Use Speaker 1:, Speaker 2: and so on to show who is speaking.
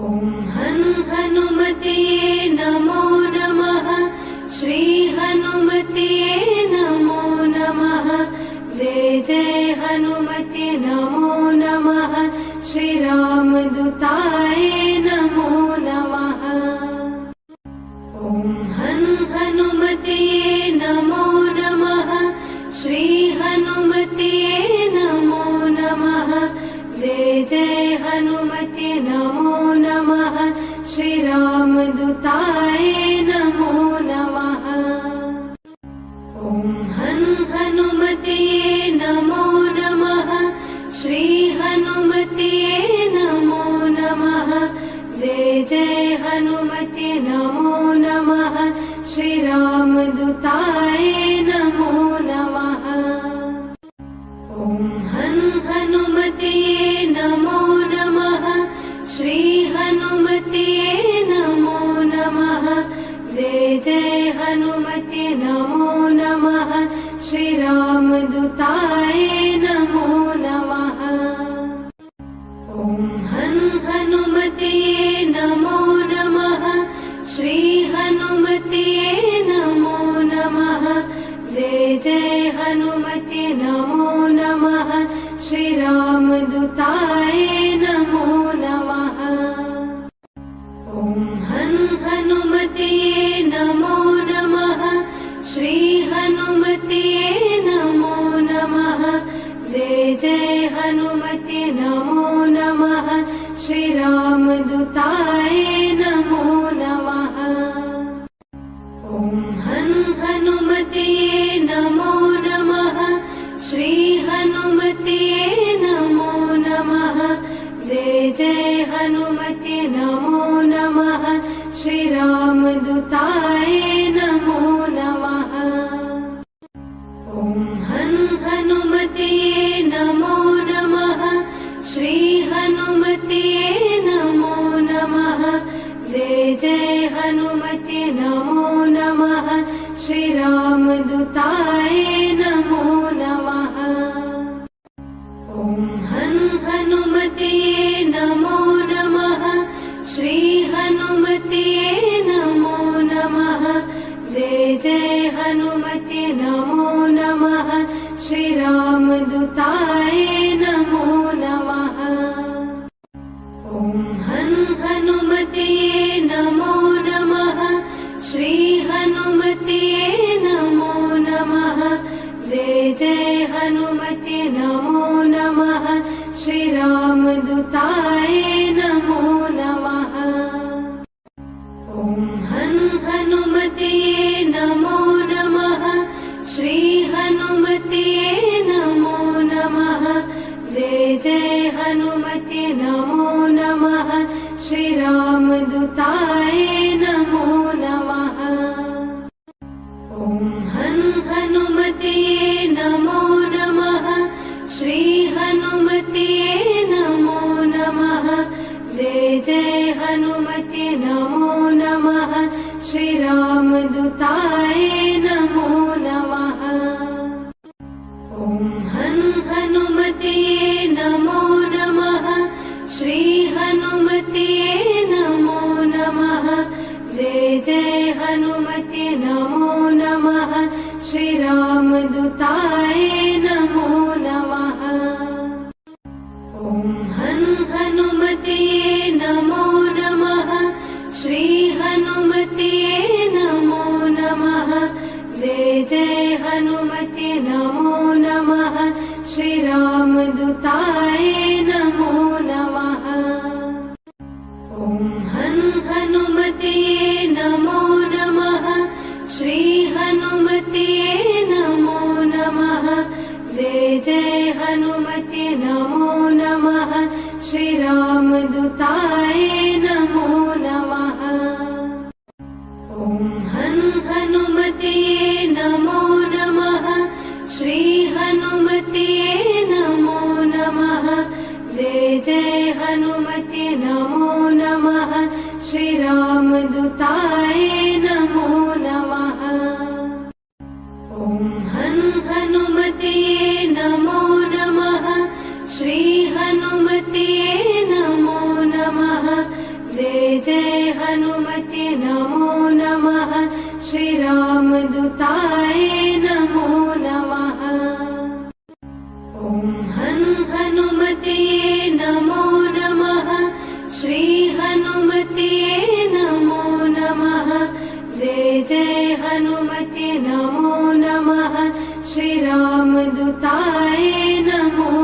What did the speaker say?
Speaker 1: ॐ हन् हनुमते नमो नमः। श्री हनुमते नमो नमः। जय जय हनुमते नमो नमः। श्री रामदूताय नमो नमः। ॐ हन् हनुमते नमो नमः। श्री हनुमते नमो नमः। जय जय हनुमते नमो नमः। श्री रामदूताय नमो नमः। ॐ हन् हनुमते नमो नमः। श्री हनुमते नमो नमः। जय जय हनुमते नमो नमः। श्री रामदूताय नमो नमः। ॐ हन् हनुमते नमो नमः। श्री हनुमते नमो नमः। जय जय हनुमते नमो नमः। श्री रामदूताय नमो नमः। ॐ हन् हनुमते नमो नमः। श्री हनुमते नमो नमः। जय जय हनुमते नमो नमः। श्री रामदूताय नमो नमः। ॐ हन् हनुमते नमो नमः। श्री हनुमते नमो नमः। जय जय हनुमते नमो नमः। श्री रामदूताय नमो नमः। ॐ हन् हनुमते नमो नमः। श्री हनुमते नमो नमः। जय जय हनुमते नमो नमः। श्री रामदूताय नमो नमः। ॐ हन् हनुमते नमो नमः। श्री हनुमते नमो नमः। जय जय हनुमते नमो नमः। श्री रामदूताय नमो नमः। ॐ हन् हनुमते नमो नमः। श्री हनुमते नमो नमः। जय जय हनुमते नमो नमः। श्री रामदूताय नमो नमः। ॐ हन् हनुमते नमो नमः। श्री हनुमते नमो नमः। जय जय हनुमते नमो नमः। श्री रामदूताय नमो नमः। ॐ हन् हनुमते नमो नमः। श्री हनुमते नमो नमः। जय जय हनुमते नमो नमः। श्री रामदूताय नमो नमः। ॐ हन् हनुमते नमो नमः। श्री हनुमते नमो नमः। जय जय हनुमते नमो नमः। श्री रामदूताय नमो नमः। ॐ हन् हनुमते नमो नमः। श्री हनुमते नमो नमः। जय जय हनुमते नमो नमः। श्री रामदूताय नमो नमः। ॐ हन् हनुमते नमो नमः। श्री हनुमते नमो नमः। जय जय हनुमते नमो नमः। श्री रामदूताय नमो नमः। ॐ हन् हनुमते नमो नमः। श्री हनुमते नमो नमः। जय जय हनुमते नमो नमः। श्री रामदूताय नमो नमः। ॐ हन् हनुमते नमो नमः। श्री हनुमते नमो नमः। जय जय हनुमते नमो नमः। श्री रामदूताय नमो नमः। ॐ हन् हनुमते नमो नमः। श्री हनुमते नमो नमः। जय हनुमते नमो नमः श्रीरामदूताय नमो नमः ॐ हनुमते नमो नमः श्री हनुमते नमो नमः जय जय हनुमते नमो नमः श्रीरामदूताय नमो